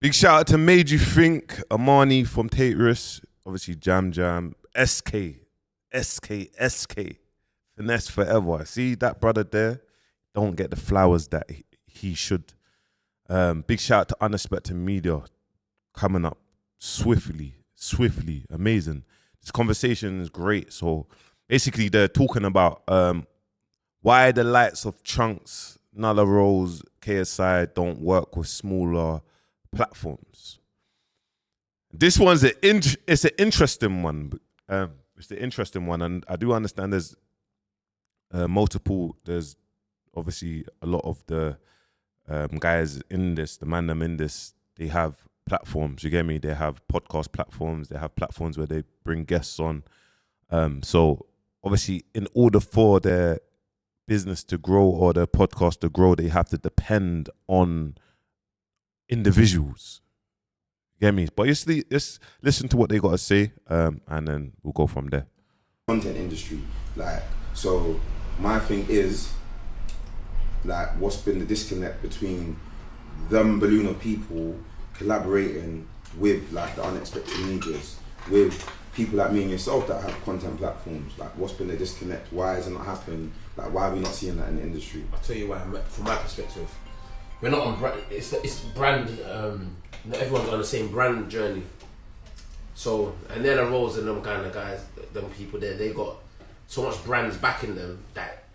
Big shout out to Made You Think, Amani from Taterus, obviously Jam Jam, SK, Finesse Forever. See that brother there? Don't get the flowers that he should. Big shout out to Unexpected Media coming up swiftly, amazing. This conversation is great. So basically they're talking about why the likes of Chunkz, Nala Rose, KSI don't work with smaller platforms. This one's it's an interesting one. It's an interesting one, and I do understand there's multiple. There's obviously a lot of the guys in this, the man them in this. They have platforms. You get me? They have podcast platforms. They have platforms where they bring guests on. So obviously, in order for their business to grow or their podcast to grow, they have to depend on individuals. You get me? But just listen to what they got to say, and then we'll go from there. Content industry, so my thing is, what's been the disconnect between them balloon of people collaborating with the unexpected medias, with people like me and yourself that have content platforms? What's been the disconnect? Why has it not happened? Why are we not seeing that in the industry? I'll tell you why. From my perspective, we're not on brand. It's brand. Not everyone's on the same brand journey. So, and then the Rose and them kind of guys, them people there, they got so much brands backing them that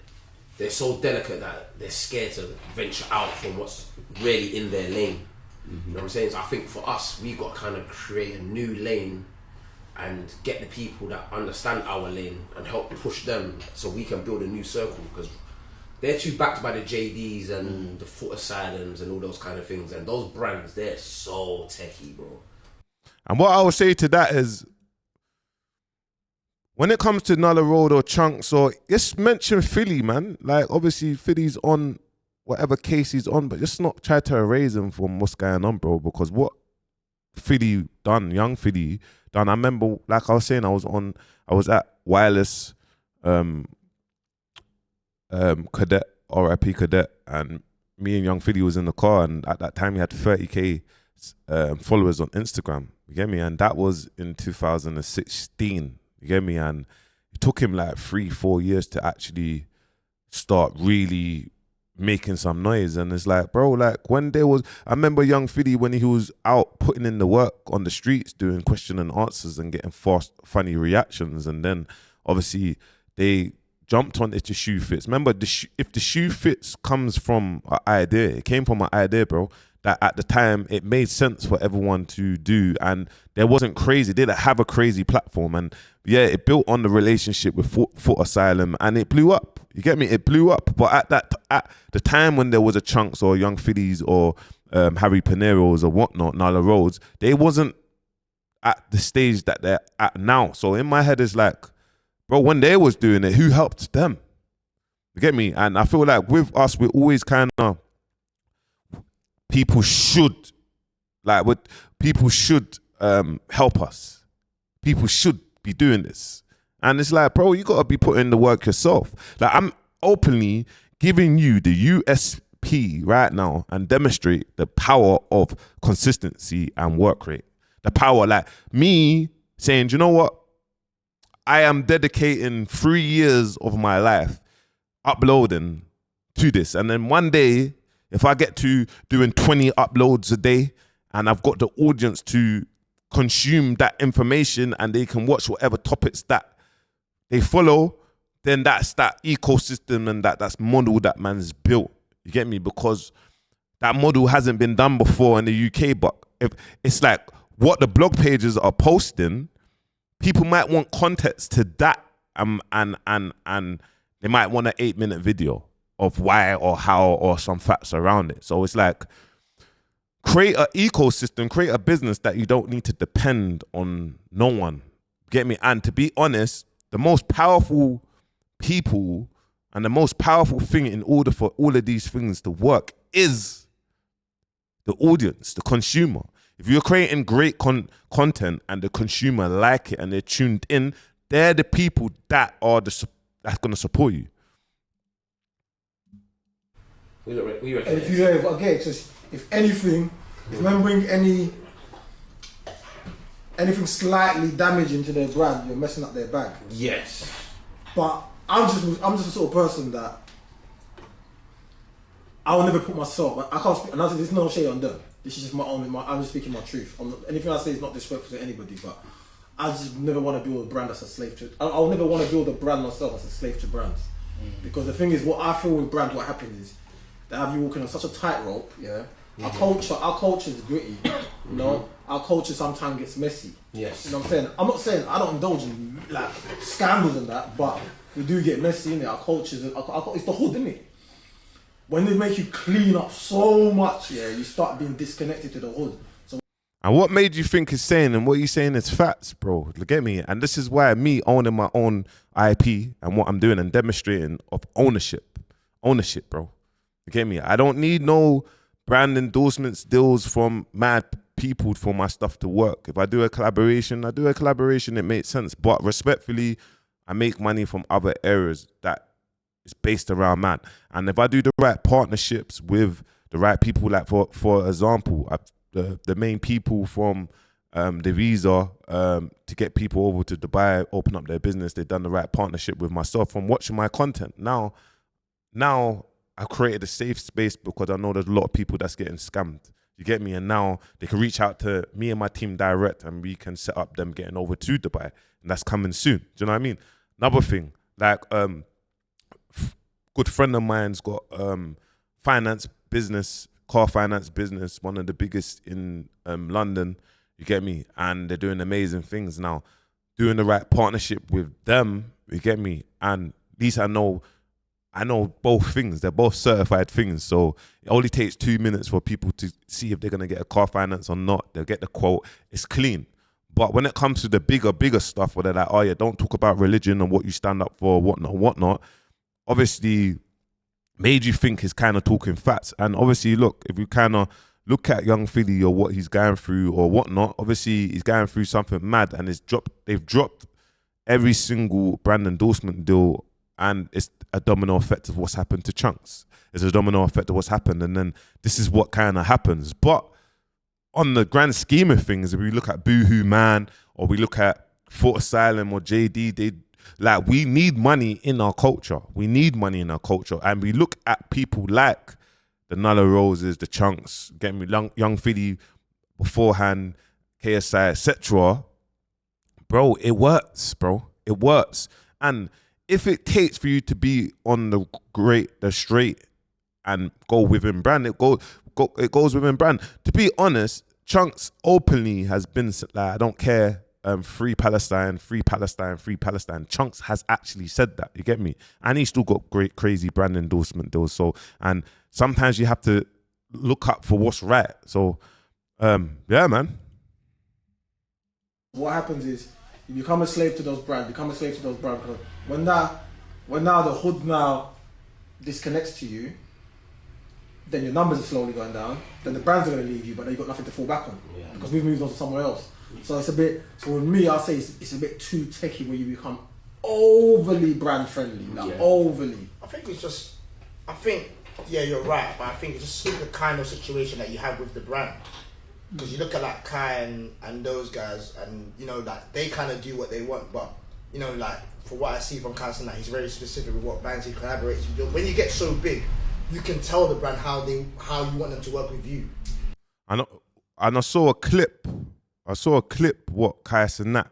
they're so delicate that they're scared to venture out from what's really in their lane. Mm-hmm. You know what I'm saying? So I think for us, we got to kind of create a new lane and get the people that understand our lane and help push them so we can build a new circle, because they're too backed by the JDs and the Foot Asylums and all those kind of things, and those brands, they're so techie, bro. And what I would say to that is, when it comes to Nulla Road or Chunkz, or just mention Philly, man. Obviously Philly's on whatever case he's on, but just not try to erase him from what's going on, bro, because what Philly done, young Philly done. I remember, like I was saying, I was at Wireless Cadet, RIP Cadet, and me and young Philly was in the car, and at that time he had 30k followers on Instagram. You get me? And that was in 2016. You get me? And it took him 3-4 years to actually start really making some noise. And it's bro, when there was, I remember young Philly when he was out putting in the work on the streets, doing question and answers and getting fast, funny reactions. And then obviously they jumped on it to Shoe Fits. Remember, if the Shoe Fits comes from an idea, it came from an idea, bro, that at the time it made sense for everyone to do, and there wasn't crazy. They didn't have a crazy platform, and yeah, it built on the relationship with Foot Asylum, and it blew up. You get me? It blew up. But at the time when there was a Chunkz or Young Phillies or Harry Pineros or whatnot, Nala Rhodes, they wasn't at the stage that they're at now. So in my head, it's bro, when they was doing it, who helped them? You get me? And I feel with us, we're always kind of, people should help us. People should be doing this. And it's bro, you got to be putting the work yourself. I'm openly giving you the USP right now and demonstrate the power of consistency and work rate. The power, me saying, you know what? I am dedicating 3 years of my life uploading to this. And then one day, if I get to doing 20 uploads a day and I've got the audience to consume that information and they can watch whatever topics that they follow, then that's that ecosystem and that's model that man's built. You get me? Because that model hasn't been done before in the UK, but if it's what the blog pages are posting, people might want context to that, and they might want an 8-minute video of why or how or some facts around it. So it's create an ecosystem, create a business that you don't need to depend on no one. Get me? And to be honest, the most powerful people and the most powerful thing in order for all of these things to work is the audience, the consumer. If you're creating great content and the consumer like it and they're tuned in, they're the people that are that's going to support you. We reckon. And if you have, just if anything, If men bring anything slightly damaging to their brand, you're messing up their bag. Yes. But I'm just the sort of person that I will never put myself. I can't speak. And there's no shade on them. This is just my own. I'm just speaking my truth. Anything I say is not disrespectful to anybody, but I just never want to build a brand that's a slave to. I'll never want to build a brand myself as a slave to brands. Because the thing is, what I feel with brands, what happens is they have you walking on such a tightrope. Yeah. Our culture is gritty. You know, our culture sometimes gets messy. Yes. You know what I'm saying? I'm not saying I don't indulge in like scandals and that, but we do get messy in it. Our culture is it's the hood, isn't it? When they make you clean up so much, yeah, you start being disconnected to the hood. So, and what made you think he's saying and what you're saying is facts, bro? Look at me. And this is why me owning my own IP and what I'm doing and demonstrating of ownership, bro. Look at me. I don't need no brand endorsements, deals from mad people for my stuff to work. If I do a collaboration, it makes sense. But respectfully, I make money from other areas that is based around man. And if I do the right partnerships with the right people, like for example, the main people from the visa to get people over to Dubai, open up their business, they've done the right partnership with myself from watching my content. Now I've created a safe space because I know there's a lot of people that's getting scammed. You get me? And now they can reach out to me and my team direct and we can set up them getting over to Dubai. And that's coming soon. Do you know what I mean? Another thing, like good friend of mine's got finance business, car finance business, one of the biggest in London. You get me? And they're doing amazing things now. Doing the right partnership with them, you get me? And at least I know both things. They're both certified things. So it only takes 2 minutes for people to see if they're going to get a car finance or not. They'll get the quote. It's clean. But when it comes to the bigger stuff where they're like, oh yeah, don't talk about religion and what you stand up for, whatnot, obviously made you think he's kind of talking facts. And obviously, look, if you kind of look at Young Philly or what he's going through or whatnot, obviously he's going through something mad and they've dropped every single brand endorsement deal. And it's a domino effect of what's happened to Chunkz. It's a domino effect of what's happened. And then this is what kind of happens. But on the grand scheme of things, if we look at Boohoo Man or we look at Fort Asylum or JD, we need money in our culture. We need money in our culture. And we look at people like the Nulla Roses, the Chunkz, getting me Young Philly beforehand, KSI, etc. Bro, it works, bro. It works. And if it takes for you to be on the straight and go within brand, it goes within brand. To be honest, Chunkz openly has been like, I don't care, free Palestine, free Palestine, free Palestine. Chunkz has actually said that, you get me? And he's still got great, crazy brand endorsement deals. So, and sometimes you have to look up for what's right. So, yeah, man. what happens is you become a slave to those brands, because when now the hood now disconnects to you, then your numbers are slowly going down, then the brands are going to leave you, but then you've got nothing to fall back on, because we've moved on to somewhere else. So it's a bit, so with me, I'll say it's a bit too techie where you become overly brand friendly, overly. Yeah, you're right, but I think it's just the kind of situation that you have with the brand. Because you look at like Kai and those guys, and you know, like they kind of do what they want, but you know, like for what I see from KSI, he's very specific with what brands he collaborates with. When you get so big, you can tell the brand how you want them to work with you. I saw a clip. What KSI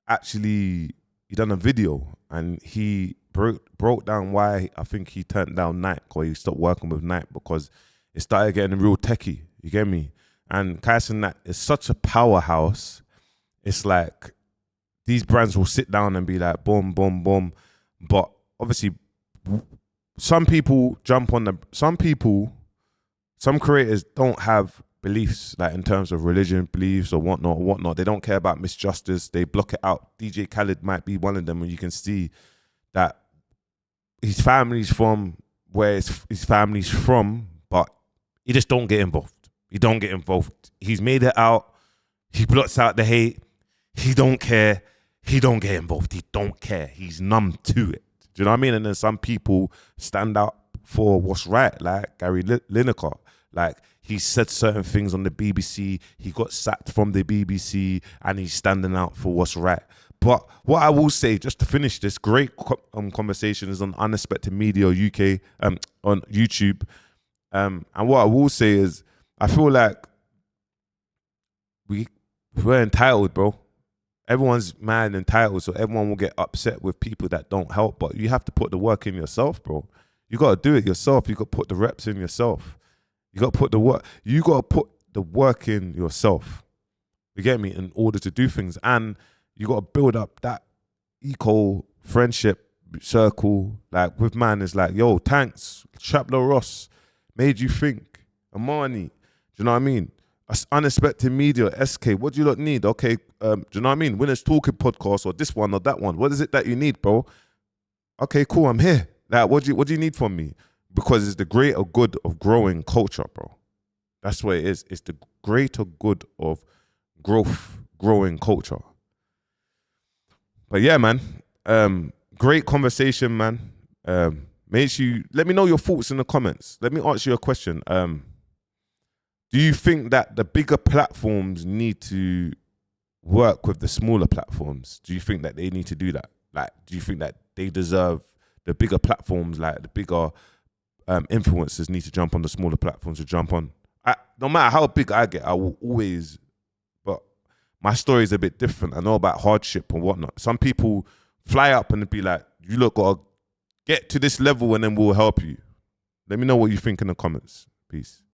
actually, he done a video and he broke down why I think he turned down Nike, or he stopped working with Nike, because it started getting real techie. You get me? And KSI is such a powerhouse. It's like these brands will sit down and be like, boom, boom, boom. But obviously, some people jump on some creators don't have beliefs, like in terms of religion, beliefs or whatnot. They don't care about misjustice. They block it out. DJ Khaled might be one of them, and you can see that his family's from where his family's from, but he just don't get involved. He don't get involved. He's made it out. He blots out the hate. He don't care. He don't get involved. He don't care. He's numb to it. Do you know what I mean? And then some people stand up for what's right, like Gary Lineker. Like, he said certain things on the BBC, he got sacked from the BBC, and he's standing out for what's right. But what I will say, just to finish this, great conversation is on Unexpected Media UK, on YouTube. And what I will say is, I feel like we're entitled, bro. Everyone's mad and entitled, so everyone will get upset with people that don't help. But you have to put the work in yourself, bro. You got to do it yourself. You got to put the reps in yourself. You got to put the work. You got to put the work in yourself. You get me? In order to do things, and you got to build up that eco friendship circle. Like with man, it's like, yo, Tanks, Chaplo Ross, Made You Think, Amani. Do you know what I mean? Unexpected Media, SK. What do you lot need? Okay, do you know what I mean? Winners Talking podcast, or this one or that one. What is it that you need, bro? Okay, cool. I'm here. Like, what do you need from me? Because it's the greater good of growing culture, bro. That's what it is. It's the greater good of growing culture. But yeah, man. Great conversation, man. Make sure you let me know your thoughts in the comments. Let me ask you a question. Do you think that the bigger platforms need to work with the smaller platforms? Do you think that they need to do that? Like, do you think that they deserve the bigger platforms, like the bigger influencers need to jump on the smaller platforms to jump on? No matter how big I get, I will always, but my story is a bit different. I know about hardship and whatnot. Some people fly up and be like, you look, gotta get to this level and then we'll help you. Let me know what you think in the comments. Peace.